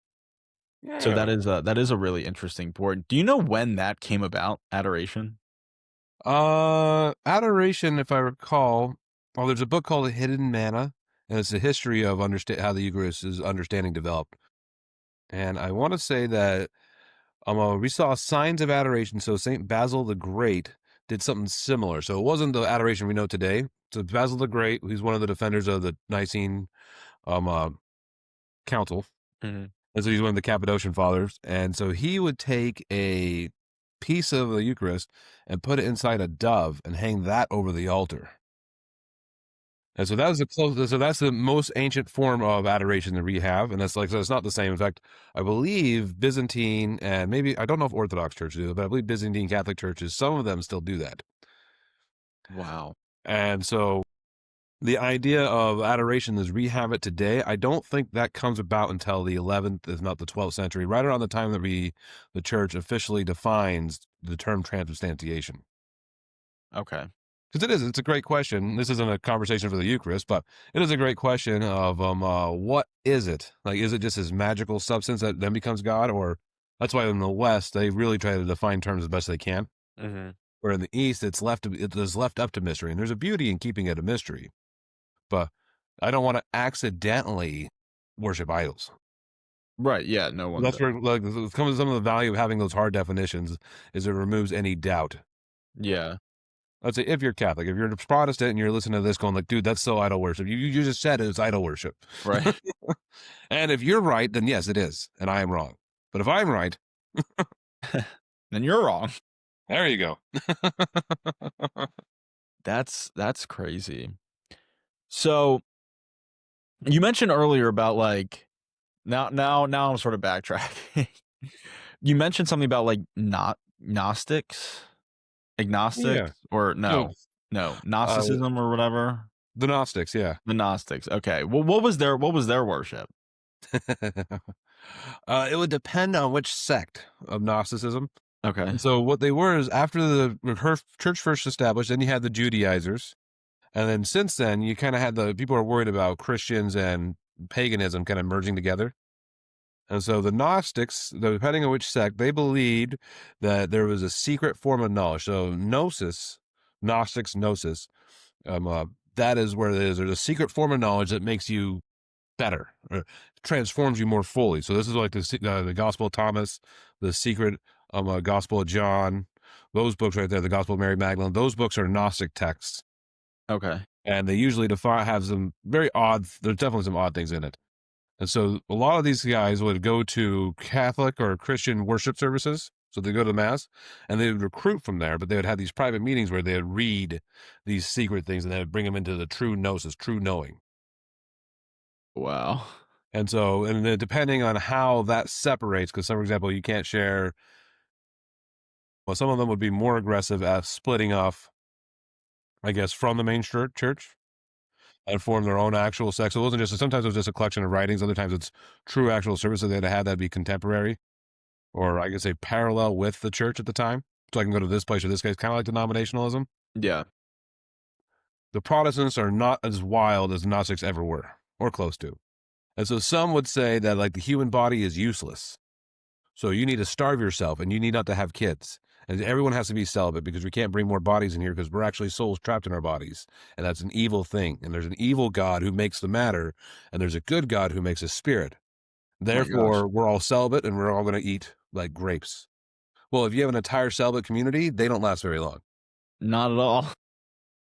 So Yeah. that is a really interesting point. Do you know when that came about, adoration? Adoration, if I recall, well, there's a book called Hidden Manna, and it's a history of how the Eucharist is understanding developed. And I want to say that we saw signs of adoration. So Saint Basil the Great did something similar. So it wasn't the adoration we know today. So Basil the Great, he's one of the defenders of the Nicene uh, Council, Mhm. and so he's one of the Cappadocian Fathers. And so he would take a piece of the Eucharist and put it inside a dove and hang that over the altar. And so that was the closest. So that's the most ancient form of adoration that we have, and that's like, so it's not the same. In fact, I believe Byzantine and maybe, I don't know if Orthodox churches do, but I believe Byzantine Catholic churches, some of them still do that. Wow. And so the idea of adoration as we have it today, I don't think that comes about until the 11th, if not the 12th century, right around the time that the church officially defines the term transubstantiation. Okay. Because it's a great question. This isn't a conversation for the Eucharist, but it is a great question of what is it? Like, is it just this magical substance that then becomes God? Or that's why in the West they really try to define terms as best they can. Mhm. Where in the East it is left up to mystery, and there's a beauty in keeping it a mystery. But I don't want to accidentally worship idols. Right, yeah, no one That's does. where, like, comes some of the value of having those hard definitions, is it removes any doubt. Yeah. Let's say if you're Catholic, if you're a Protestant and you're listening to this going like, dude, that's so idol worship. You just said it's idol worship. Right. And if you're right, then yes, it is. And I am wrong. But if I'm right, Then you're wrong. there you go. That's crazy. So, you mentioned earlier about, like, now I'm sort of backtracking. You mentioned something about, like, not Gnostics? Yeah. Agnostics? Or So no, uh, Gnosticism or whatever? the Gnostics, yeah. The Gnostics, okay. Well, what was their worship? It would depend on which sect of Gnosticism. Okay. And so what they were is, after her church first established, then you had the Judaizers. And then since then, you kind of had the people are worried about Christians and paganism kind of merging together. And so the Gnostics, depending on which sect, they believed that there was a secret form of knowledge. So gnosis, Gnostics, gnosis, that is where it is. There's a secret form of knowledge that makes you better, or transforms you more fully. So this is like the Gospel of Thomas, the secret Gospel of John, those books right there, the Gospel of Mary Magdalene. Those books are Gnostic texts, Okay. and they usually have some very odd. There's definitely some odd things in it. And so a lot of these guys would go to Catholic or Christian worship services. So they go to mass and they would recruit from there, but they would have these private meetings where they would read these secret things and they would bring them into the true gnosis, true knowing. Wow. And so, and then depending on how that separates, because, for example, you can't share, well, some of them would be more aggressive at splitting off, I guess, from the main church and form their own actual sects. So it wasn't just, sometimes it was just a collection of writings. Other times it's true actual services they had to have that'd be contemporary, or I guess a parallel with the church at the time. So I can go to this place or this place, kind of like denominationalism. Yeah. The Protestants are not as wild as the Gnostics ever were, or close to. And so some would say that, like, the human body is useless. So you need to starve yourself, and you need not to have kids. And everyone has to be celibate because we can't bring more bodies in here because we're actually souls trapped in our bodies. And that's an evil thing. And there's an evil God who makes the matter, and there's a good God who makes a spirit. Oh my gosh. Therefore, we're all celibate and we're all going to eat like grapes. Well, if you have an entire celibate community, they don't last very long. Not at all.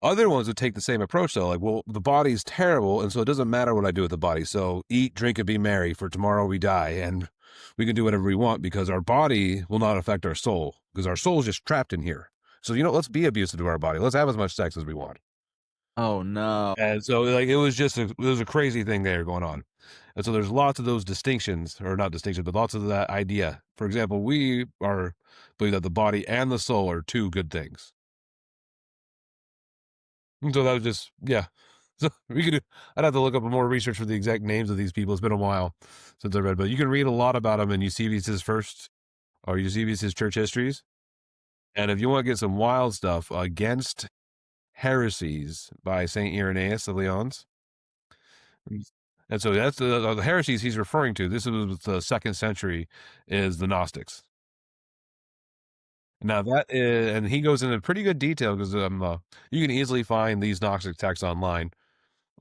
Other ones would take the same approach, though. Like, well, the body's terrible, and so it doesn't matter what I do with the body. So eat, drink, and be merry, for tomorrow we die, and we can do whatever we want because our body will not affect our soul, because our soul is just trapped in here. So, let's be abusive to our body. Let's have as much sex as we want. Oh no. And so, like, it was a crazy thing there going on. And so there's lots of those distinctions, or not distinctions, but lots of that idea. For example, we believe that the body and the soul are two good things. And so that was just, yeah. So I'd have to look up more research for the exact names of these people. It's been a while since I read, but you can read a lot about them in Eusebius's first, or Eusebius's church histories. And if you want to get some wild stuff, Against Heresies by St. Irenaeus of Lyons. And so that's the heresies he's referring to. This was the 2nd century, is the Gnostics. Now that is, and he goes into pretty good detail because you can easily find these Gnostic texts online.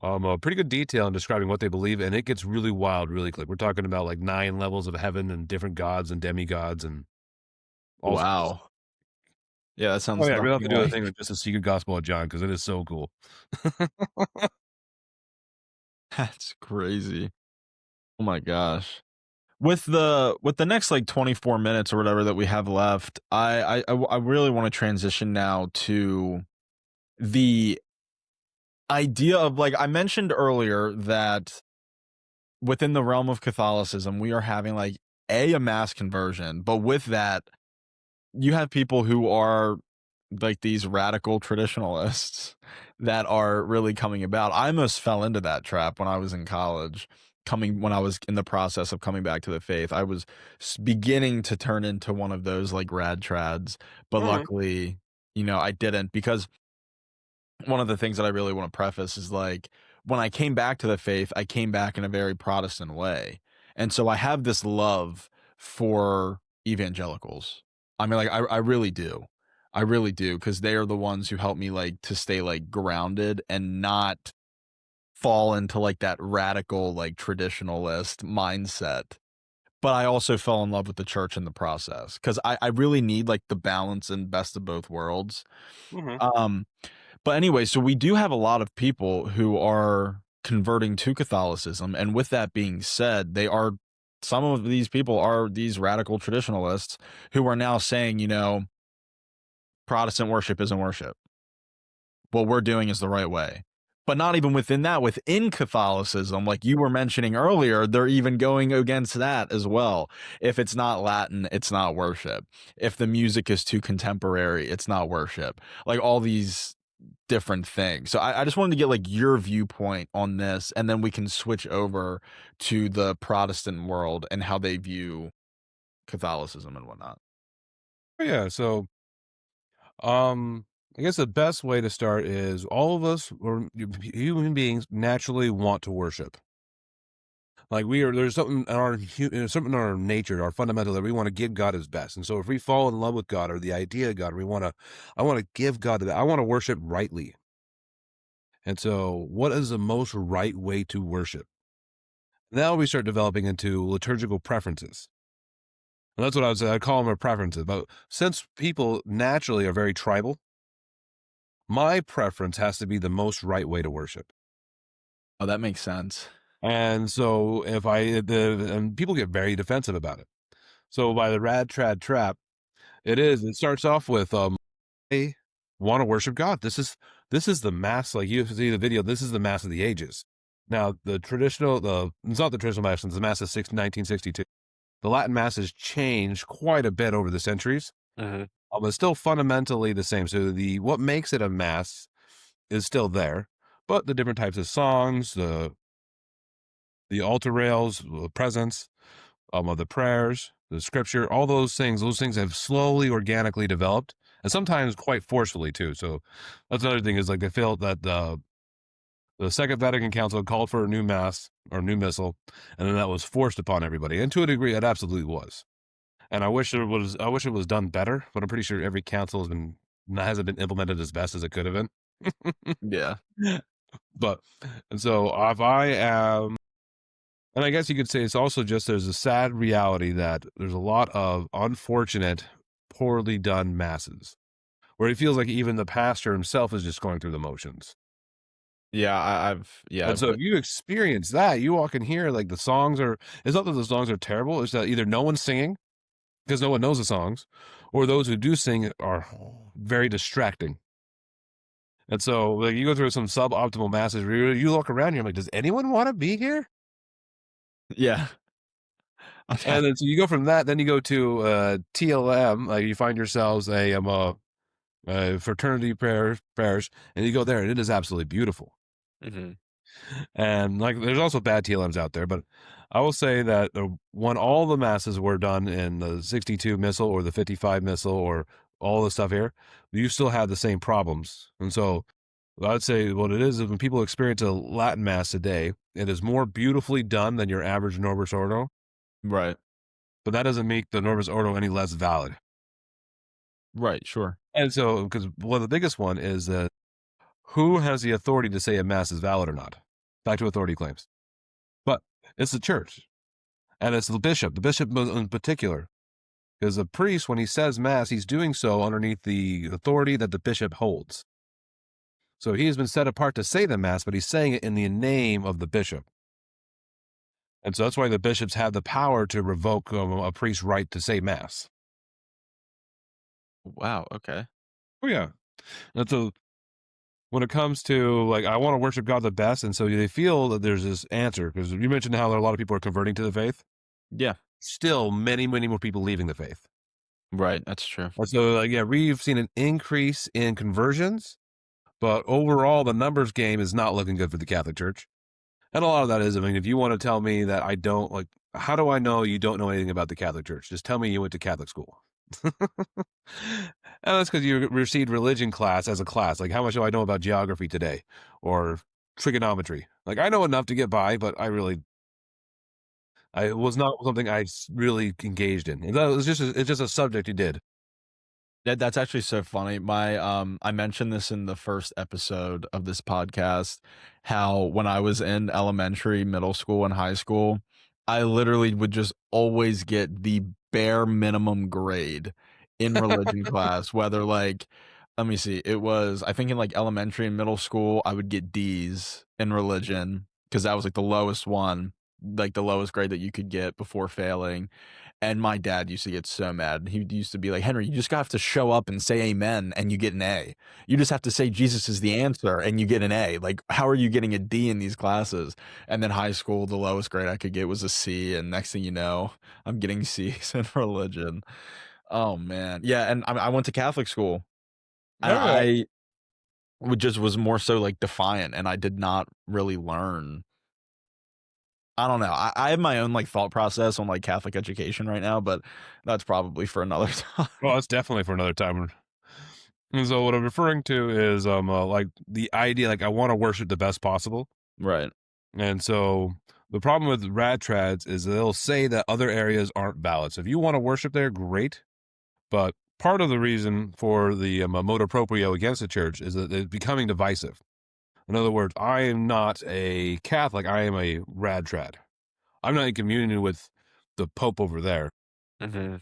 Pretty good detail in describing what they believe, and it gets really wild really quick. We're talking about like 9 levels of heaven and different gods and demigods and all sorts of stuff. Wow. Yeah, that Oh sounds yeah, we'll have to do a like thing with just the secret gospel of John because it is so cool. that's crazy. Oh my gosh. With the next like 24 minutes or whatever that we have left, I really want to transition now to the idea of, like I mentioned earlier, that within the realm of Catholicism, we are having like a mass conversion, but with that, you have people who are like these radical traditionalists that are really coming about. I almost fell into that trap when I was in college, when I was in the process of coming back to the faith. I was beginning to turn into one of those like rad trads, but Mhm. luckily, I didn't, because one of the things that I really want to preface is, like, when I came back to the faith, I came back in a very Protestant way. And so I have this love for evangelicals. I mean, like, I really do. I really do, because they are the ones who help me, like, to stay, like, grounded and not fall into, like, that radical, like, traditionalist mindset. But I also fell in love with the church in the process, because I really need, like, the balance and best of both worlds. Mhm. Um, but anyway, so we do have a lot of people who are converting to Catholicism, and with that being said, some of these people are these radical traditionalists who are now saying, Protestant worship isn't worship. What we're doing is the right way. But not even within that, within Catholicism, like you were mentioning earlier, they're even going against that as well. If it's not Latin, it's not worship. If the music is too contemporary, it's not worship. Like all these different things. So I just wanted to get like your viewpoint on this, and then we can switch over to the Protestant world and how they view Catholicism and whatnot. Yeah, so I guess the best way to start is all of us, or human beings, naturally want to worship. Like there's something in something in our nature, our fundamental, that we want to give God His best. And so, if we fall in love with God or the idea of God, I want to give God I want to worship rightly. And so, what is the most right way to worship? Now we start developing into liturgical preferences. And that's what I call them a preferences. But since people naturally are very tribal, my preference has to be the most right way to worship. Oh, that makes sense. And so and people get very defensive about it. So by the rad trad trap, it starts off with I want to worship God. This is the mass, like you see the video, this is the mass of the ages. Now it's not the traditional mass, it's the mass of 1962. The Latin mass has changed quite a bit over the centuries. Mhm. It's still fundamentally the same. So what makes it a mass is still there, but the different types of songs, the altar rails, the presence, of the prayers, the scripture, all those things have slowly, organically developed, and sometimes quite forcefully too. So that's another thing, is like they felt that the Second Vatican Council called for a new mass or new missal, and then that was forced upon everybody. And to a degree, it absolutely was. and I wish it was done better, but I'm pretty sure every council hasn't been implemented as best as it could have been. Yeah. But and so if I am, and I guess you could say it's also just there's a sad reality that there's a lot of unfortunate, poorly done masses where it feels like even the pastor himself is just going through the motions. Yeah, And I've so if you experience that, you walk in here like the songs are. It's not that the songs are terrible. It's that either no one's singing because no one knows the songs, or those who do sing are very distracting. And so, like, you go through some suboptimal masses where you look around, you're like, does anyone want to be here? yeah. I've had And then so you go from that, then you go to TLM, like you find yourselves a fraternity prayers, and you go there, and it is absolutely beautiful. Mhm. And like, there's also bad TLMs out there, but I will say that when all the masses were done in the 62 missal or the 55 missal or all the stuff here, you still have the same problems. And so I'd say what it is when people experience a Latin mass today, it is more beautifully done than your average Novus Ordo, Right. but that doesn't make the Novus Ordo any less valid. Right, sure. And so, because one of the biggest one is that who has the authority to say a mass is valid or not? Back to authority claims. But it's the church. And it's the bishop in particular, because the priest, when he says mass, he's doing so underneath the authority that the bishop holds. So he has been set apart to say the mass, but he's saying it in the name of the bishop. And so that's why the bishops have the power to revoke a priest's right to say mass. Wow, okay. Oh, yeah. And so when it comes to, like, I want to worship God the best, and so they feel that there's this answer, because you mentioned how there are a lot of people are converting to the faith. Yeah. Still, many, many more people leaving the faith. Right, that's true. And so, like, yeah, we've seen an increase in conversions, but overall, the numbers game is not looking good for the Catholic Church. And a lot of that is, I mean, if you want to tell me that I don't, like, how do I know you don't know anything about the Catholic Church? Just tell me you went to Catholic school. And that's because you received religion class as a class. Like, how much do I know about geography today or trigonometry? Like, I know enough to get by, but it was not something I really engaged in. It's just a subject you did. That's actually so funny. I mentioned this in the first episode of this podcast, how when I was in elementary, middle school, and high school, I literally would just always get the bare minimum grade in religion class, whether like, let me see, it was, I think in like elementary and middle school, I would get D's in religion because that was like the lowest one, like the lowest grade that you could get before failing. And my dad used to get so mad. He used to be like, Henry, you just have to show up and say amen and you get an A. You just have to say Jesus is the answer and you get an A. Like, how are you getting a D in these classes? And then high school, the lowest grade I could get was a C. And next thing you know, I'm getting C's in religion. Oh, man. Yeah. And I went to Catholic school and Okay. I just was more so like defiant and I did not really learn. I don't know. I have my own like thought process on like Catholic education right now, but that's probably for another time. Well, it's definitely for another time. And so what I'm referring to is like the idea, like I want to worship the best possible. Right. And so the problem with rad trads is they'll say that other areas aren't valid. So if you want to worship there, great. But part of the reason for the motu proprio against the church is that it's becoming divisive. In other words, I am not a Catholic. I am a rad trad. I'm not in communion with the Pope over there. Mm-hmm.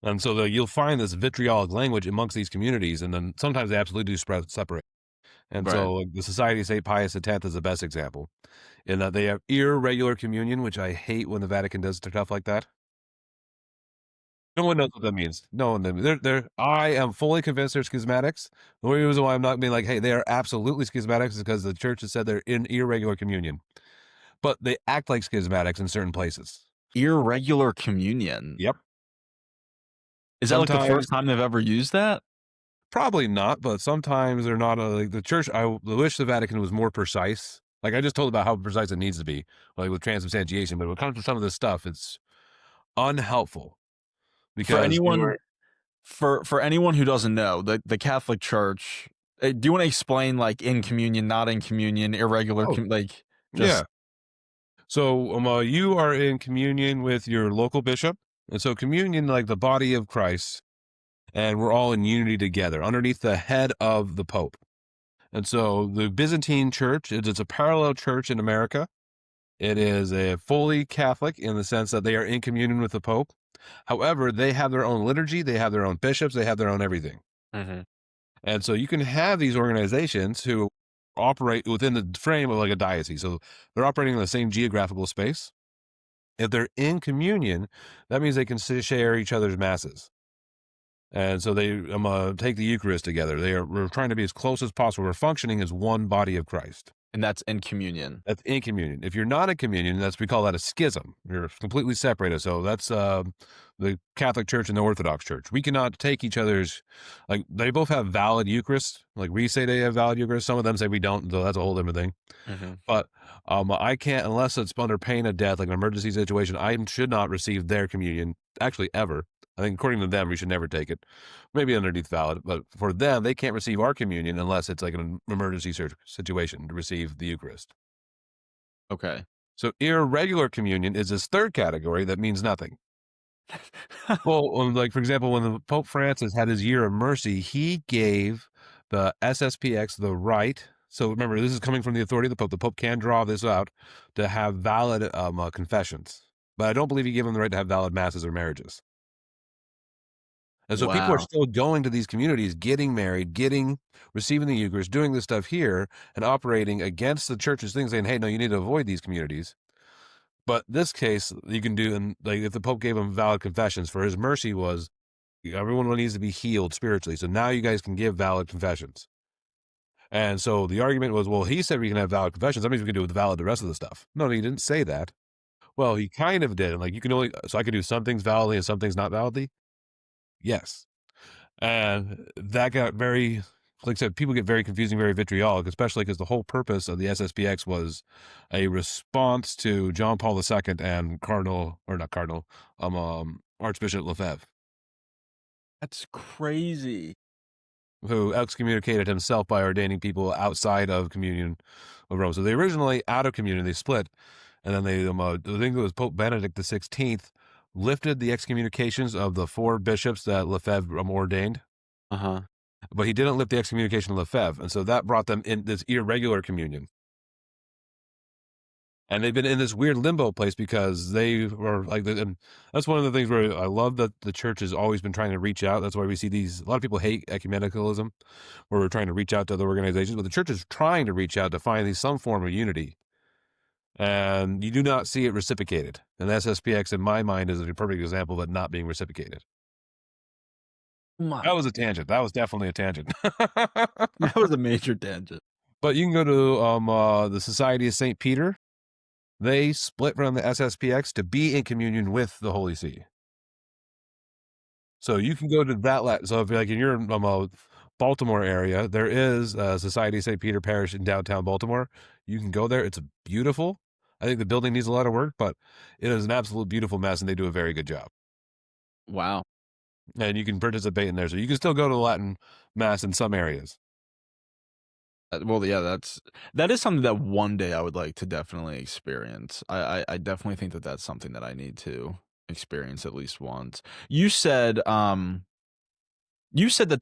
And so you'll find this vitriolic language amongst these communities, and then sometimes they absolutely do separate. And Right. so like, the Society of St. Pius X is the best example, in that they have irregular communion, which I hate when the Vatican does stuff like that. No one knows what that means. No one knows. I am fully convinced they're schismatics. The only reason why I'm not being like, hey, they are absolutely schismatics is because the church has said they're in irregular communion. But they act like schismatics in certain places. Irregular communion. Yep. Is that like the Sometimes first time they've ever used that? Probably not, but sometimes they're not like the church. I wish the Vatican was more precise. Like I just told about how precise it needs to be, like with transubstantiation. But when it comes to some of this stuff, it's unhelpful For because they anyone were. for anyone who doesn't know, the Catholic Church, do you want to explain like in communion, not in communion, irregular Oh, like yeah. just So you are in communion with your local bishop, And so communion, like the body of Christ, and we're all in unity together underneath the head of the Pope. And so the Byzantine Church, it's a parallel church in America. It is a fully Catholic in the sense that they are in communion with the Pope. However, they have their own liturgy, they have their own bishops, they have their own everything. Mm-hmm. And so you can have these organizations who operate within the frame of like a diocese. So they're operating in the same geographical space. If they're in communion, that means they can share each other's masses. And so they take the Eucharist together. We're trying to be as close as possible. We're functioning as one body of Christ. And that's in communion. That's in communion. If you're not in communion, we call that a schism. You're completely separated. So that's the Catholic Church and the Orthodox Church. We cannot take each other's, like, they both have valid Eucharist. Like we say they have valid Eucharist. Some of them say we don't, so that's a whole different thing. Mm-hmm. But I can't, unless it's under pain of death, like an emergency situation, I should not receive their communion, actually, ever. I think according to them, we should never take it. Maybe underneath valid, but for them, they can't receive our communion unless it's like an emergency situation to receive the Eucharist. Okay. So irregular communion is this third category that means nothing. Well, like, for example, when the Pope Francis had his year of mercy, he gave the SSPX the right. So remember, this is coming from the authority of the Pope. The Pope can draw this out to have valid confessions. But I don't believe he gave them the right to have valid masses or marriages. And so people are Wow. still going to these communities, getting married, receiving the Eucharist, doing this stuff here, and operating against the church's thing, saying, hey, no, you need to avoid these communities. But this case, you can do, and like if the Pope gave them valid confessions, for his mercy was everyone needs to be healed spiritually. So now you guys can give valid confessions. And so the argument was, well, he said we can have valid confessions. That means we can do with valid the rest of the stuff. No, he didn't say that. Well, he kind of did. And like, you can only, so I can do some things validly and some things not validly. Yes. And that got very, like I said, people get very confusing, very vitriolic, especially because the whole purpose of the SSPX was a response to John Paul II and Archbishop Lefebvre. That's crazy. Who excommunicated himself by ordaining people outside of communion of Rome. So they originally out of communion, they split, and then I think it was Pope Benedict XVI lifted the excommunications of the 4 bishops that Lefebvre ordained. Uh-huh. But he didn't lift the excommunication of Lefebvre, and so that brought them in this irregular communion. And they've been in this weird limbo place because they were like, and that's one of the things where I love that the church has always been trying to reach out. That's why we see a lot of people hate ecumenicalism, where we're trying to reach out to other organizations, but the church is trying to reach out to find some form of unity. And you do not see it reciprocated. And SSPX, in my mind, is a perfect example of it not being reciprocated. That was a tangent. That was definitely a tangent. That was a major tangent. But you can go to the Society of St. Peter. They split from the SSPX to be in communion with the Holy See. So you can go to that. So if you're like in your Baltimore area, there is a Society of St. Peter Parish in downtown Baltimore. You can go there. It's beautiful. I think the building needs a lot of work, but it is an absolute beautiful mess, and they do a very good job. Wow. And you can participate in there. So you can still go to the Latin Mass in some areas. Well, yeah, that is something that one day I would like to definitely experience. I definitely think that that's something that I need to experience at least once. You said that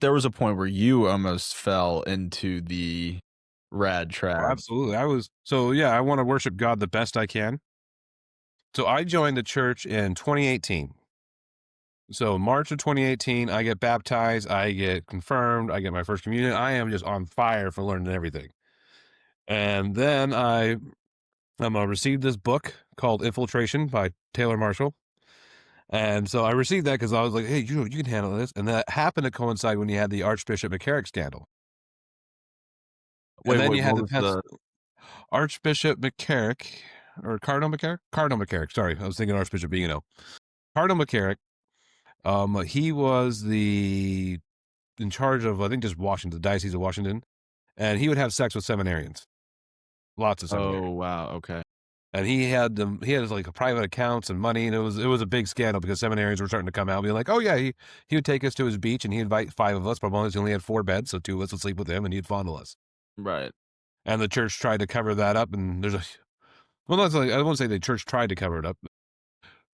there was a point where you almost fell into the rad trap. Absolutely. I want to worship God the best I can. So I joined the church in 2018. So March of 2018, I get baptized, I get confirmed, I get my first communion. I am just on fire for learning everything. And then I received this book called Infiltration by Taylor Marshall. And so I received that because I was like, hey, you can handle this. And that happened to coincide when you had the Archbishop McCarrick scandal. Wait, and then you had the Archbishop McCarrick, or Cardinal McCarrick? Cardinal McCarrick, sorry. I was thinking Archbishop being, Cardinal McCarrick. He was in charge of, I think, just Washington, the Diocese of Washington, and he would have sex with seminarians, lots of seminarians. Oh wow, okay. And he had like private accounts and money, and it was a big scandal because seminarians were starting to come out, being like, oh yeah, he would take us to his beach and he'd invite 5 of us, but he only had 4 beds, so 2 of us would sleep with him, and he'd fondle us. Right. And the church tried to cover that up, and I won't say the church tried to cover it up.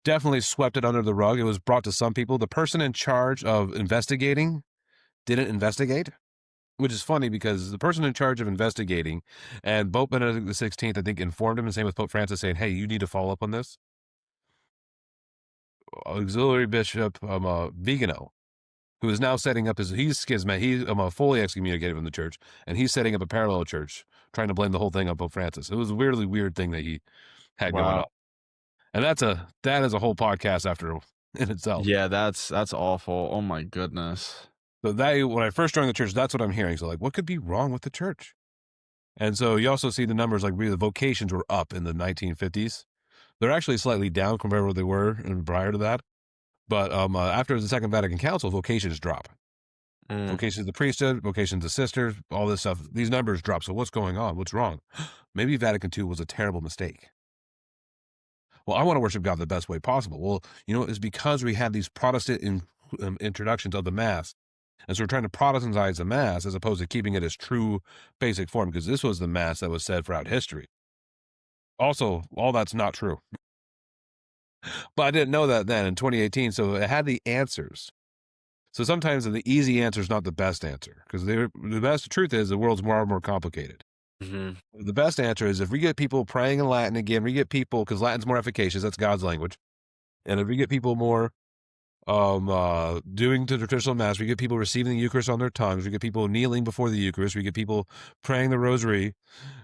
definitely swept it under the rug. It was brought to some people. The person in charge of investigating didn't investigate, which is funny because the person in charge of investigating, and Pope Benedict XVI, I think, informed him, and same with Pope Francis, saying, hey, you need to follow up on this. Auxiliary Bishop Vigano, who is now setting up he's schismatic, he's fully excommunicated from the church, and he's setting up a parallel church, trying to blame the whole thing on Pope Francis. It was a weirdly weird thing that he had going on. And that is a whole podcast after in itself. Yeah, that's awful. Oh my goodness. So when I first joined the church, that's what I'm hearing. So like, what could be wrong with the church? And so you also see the numbers, like the vocations were up in the 1950s. They're actually slightly down compared to where they were prior to that. But after the Second Vatican Council, vocations drop. Vocations of the priesthood, vocations of sisters, all this stuff. These numbers drop. So what's going on? What's wrong? Maybe Vatican II was a terrible mistake. Well, I want to worship God the best way possible. Well, it's because we had these Protestant introductions of the Mass. And so we're trying to Protestantize the Mass as opposed to keeping it as true basic form, because this was the Mass that was said throughout history. Also, all that's not true. But I didn't know that then in 2018, so it had the answers. So sometimes the easy answer is not the best answer, because the best truth is the world's more and more complicated. Mm-hmm. The best answer is if we get people praying in Latin again, we get people, because Latin's more efficacious, that's God's language. And if we get people more doing the traditional Mass, we get people receiving the Eucharist on their tongues, we get people kneeling before the Eucharist, we get people praying the Rosary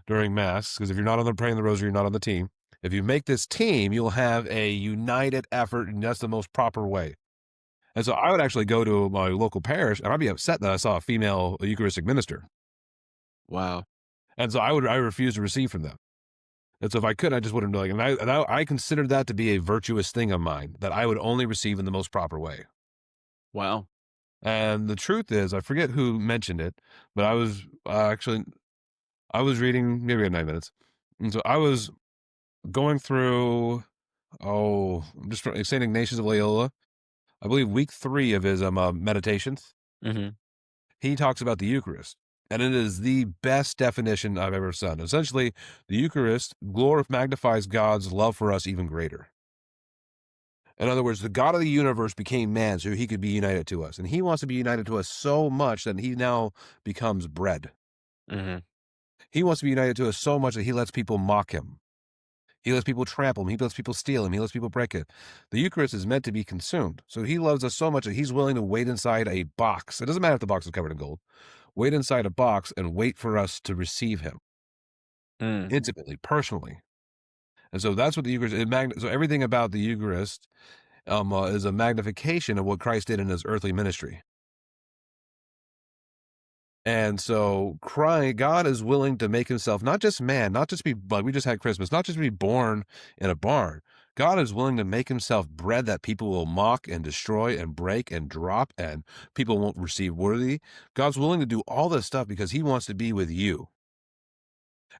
during Mass, because if you're not praying the Rosary, you're not on the team. If you make this team, you'll have a united effort, and that's the most proper way. And so I would actually go to my local parish, and I'd be upset that I saw a female Eucharistic minister. Wow. And so I refuse to receive from them. And so if I could, I just wouldn't. And I considered that to be a virtuous thing of mine, that I would only receive in the most proper way. Wow. And the truth is, I forget who mentioned it, but I was reading, maybe at 9 minutes. And so I was going through, just St. Ignatius of Loyola, I believe week 3 of his meditations. Mm-hmm. He talks about the Eucharist, and it is the best definition I've ever seen. Essentially, the Eucharist magnifies God's love for us even greater. In other words, the God of the universe became man so he could be united to us, and he wants to be united to us so much that he now becomes bread. Mm-hmm. He wants to be united to us so much that he lets people mock him. He lets people trample him. He lets people steal him. He lets people break it. The Eucharist is meant to be consumed. So he loves us so much that he's willing to wait inside a box. It doesn't matter if the box is covered in gold. Wait inside a box and wait for us to receive him. Intimately, personally. And so that's what the Eucharist, so everything about the Eucharist is a magnification of what Christ did in his earthly ministry. And so God is willing to make himself not just man, not just be, like we just had Christmas, not just be born in a barn. God is willing to make himself bread that people will mock and destroy and break and drop and people won't receive worthy. God's willing to do all this stuff because he wants to be with you.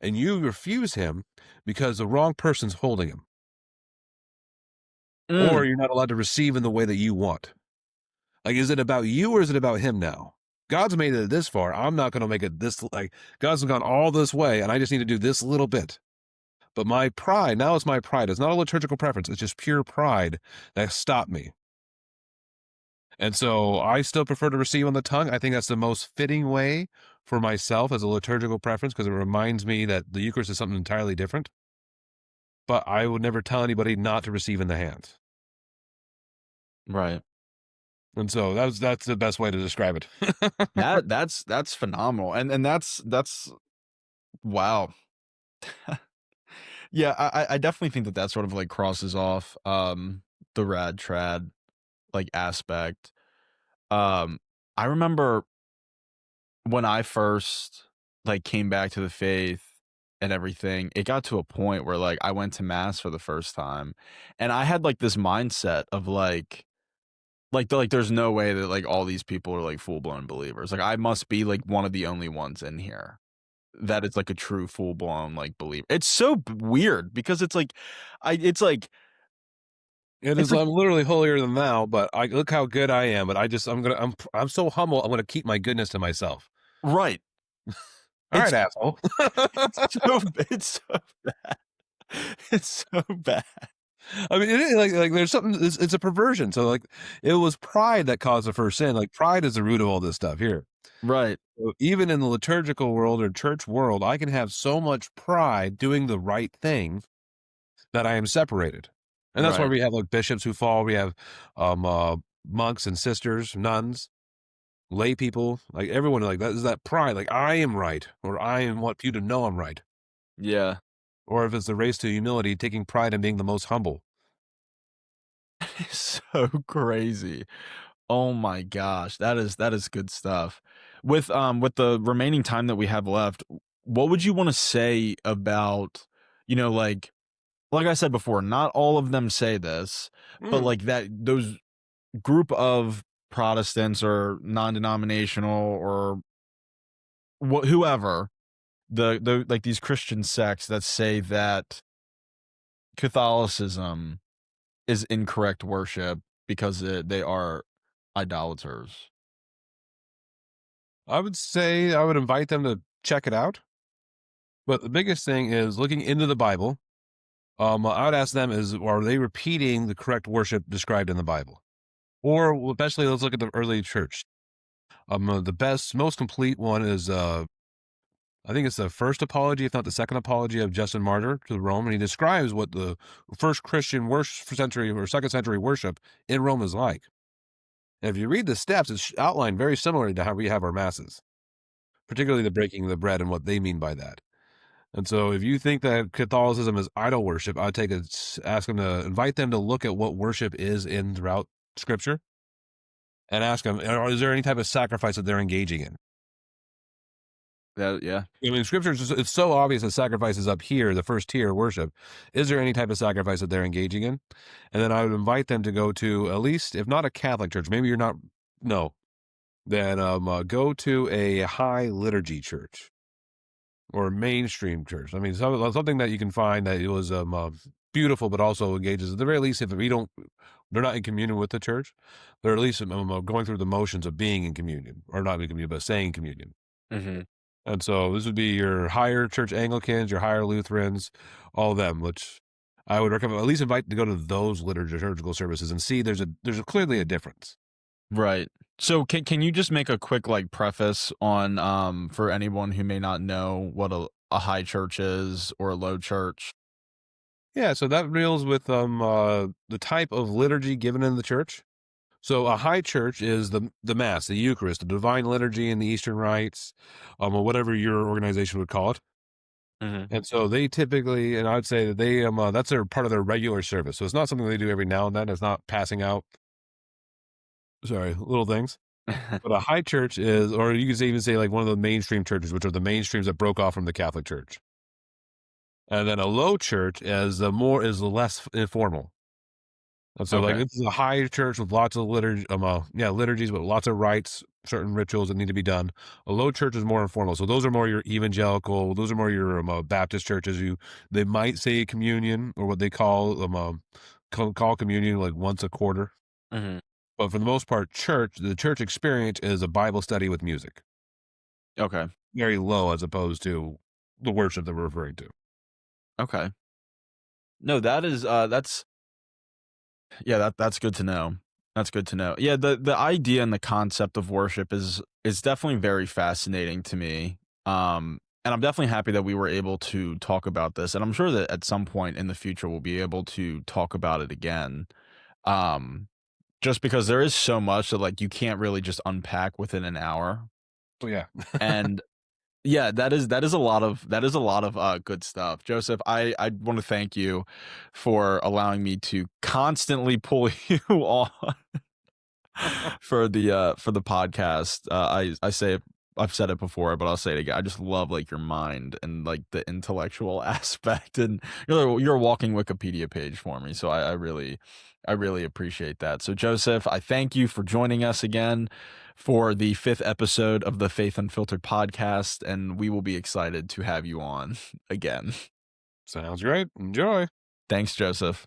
And you refuse him because the wrong person's holding him. Or you're not allowed to receive in the way that you want. Like, is it about you or is it about him now? God's made it this far. I'm not going to make it this, like, God's gone all this way, and I just need to do this little bit. But my pride, now it's my pride. It's not a liturgical preference. It's just pure pride that stopped me. And so I still prefer to receive on the tongue. I think that's the most fitting way for myself as a liturgical preference, because it reminds me that the Eucharist is something entirely different. But I would never tell anybody not to receive in the hands. Right. And so that's the best way to describe it. that's phenomenal. And that's wow. Yeah, I definitely think that sort of like crosses off the rad trad like aspect. I remember when I first like came back to the faith and everything, it got to a point where like I went to mass for the first time and I had like this mindset of like there's no way that like all these people are like full-blown believers. Like I must be like one of the only ones in here that is like a true full-blown like believer. It's so weird because it's like it's like it is like, I'm literally holier than thou, but I look how good I am, but I'm so humble, I'm gonna keep my goodness to myself. Right. All right, asshole. It's so bad. It's so bad. I mean, it is like there's something. It's a perversion. So like, it was pride that caused the first sin. Like pride is the root of all this stuff here. Right. So even in the liturgical world or church world, I can have so much pride doing the right thing that I am separated. And that's why Right. we have like bishops who fall. We have um, uh, monks and sisters, nuns, lay people, like everyone. Like that is that pride. Like I am right, or I want you to know I'm right. Yeah. Or if it's the race to humility, taking pride in being the most humble. So crazy. Oh my gosh, that is good stuff. With the remaining time that we have left, what would you want to say about, like I said before, not all of them say this, but Mm. like that those group of Protestants or non-denominational or whoever, the like these Christian sects that say that Catholicism is incorrect worship because they are idolaters. I would say I would invite them to check it out. But the biggest thing is looking into the Bible. I would ask them is, are they repeating the correct worship described in the Bible? Or especially, let's look at the early church. The best, most complete one is, I think it's the first apology, if not the second apology of Justin Martyr to Rome. And he describes what the first Christian worship century or second century worship in Rome is like. And if you read the steps, it's outlined very similarly to how we have our masses, particularly the breaking of the bread and what they mean by that. And so if you think that Catholicism is idol worship, I'd ask them to invite them to look at what worship is in throughout scripture and ask them, is there any type of sacrifice that they're engaging in? Yeah. I mean, scripture it's so obvious that sacrifice is up here, the first tier worship. Is there any type of sacrifice that they're engaging in? And then I would invite them to go to at least, if not a Catholic church, maybe you're not, no, then go to a high liturgy church or mainstream church. I mean, something that you can find that it was beautiful, but also engages. At the very least, if we don't, they're not in communion with the church. They're at least going through the motions of being in communion, or not in communion, but saying communion. Mhm. And so this would be your higher church Anglicans, your higher Lutherans, all of them. Which I would recommend at least invite to go to those liturgical services and see there's clearly a difference. Right. So can you just make a quick like preface on for anyone who may not know what a high church is or a low church? Yeah, so that deals with the type of liturgy given in the church. So a high church is the Mass, the Eucharist, the Divine Liturgy and the Eastern Rites, or whatever your organization would call it. Mhm. And so they typically, and I'd say that they that's their part of their regular service. So it's not something they do every now and then. It's not passing out, sorry, little things. But a high church is, or you could even say like one of the mainstream churches, which are the mainstreams that broke off from the Catholic Church. And then a low church is the less informal. And so, like, Okay. this is a high church with lots of liturgies, with lots of rites, certain rituals that need to be done. A low church is more informal. So those are more your evangelical, those are more your Baptist churches. They might say communion or what they call communion like once a quarter. Mhm. But for the most part, the church experience is a Bible study with music, Okay. very low as opposed to the worship that we're referring to. Okay. No, that's yeah, that's good to know. That's good to know. Yeah, the idea and the concept of worship is definitely very fascinating to me. And I'm definitely happy that we were able to talk about this, and I'm sure that at some point in the future we'll be able to talk about it again. Um, just because there is so much that like you can't really just unpack within an hour. Oh yeah. And yeah, that is a lot of good stuff. Joseph, I want to thank you for allowing me to constantly pull you on for the podcast. I say I've said it before, but I'll say it again. I just love like your mind and like the intellectual aspect, and you're a walking Wikipedia page for me. So I really appreciate that. So Joseph, I thank you for joining us again for the fifth episode of the Faith Unfiltered podcast, and we will be excited to have you on again. Sounds great. Enjoy. Thanks, Joseph.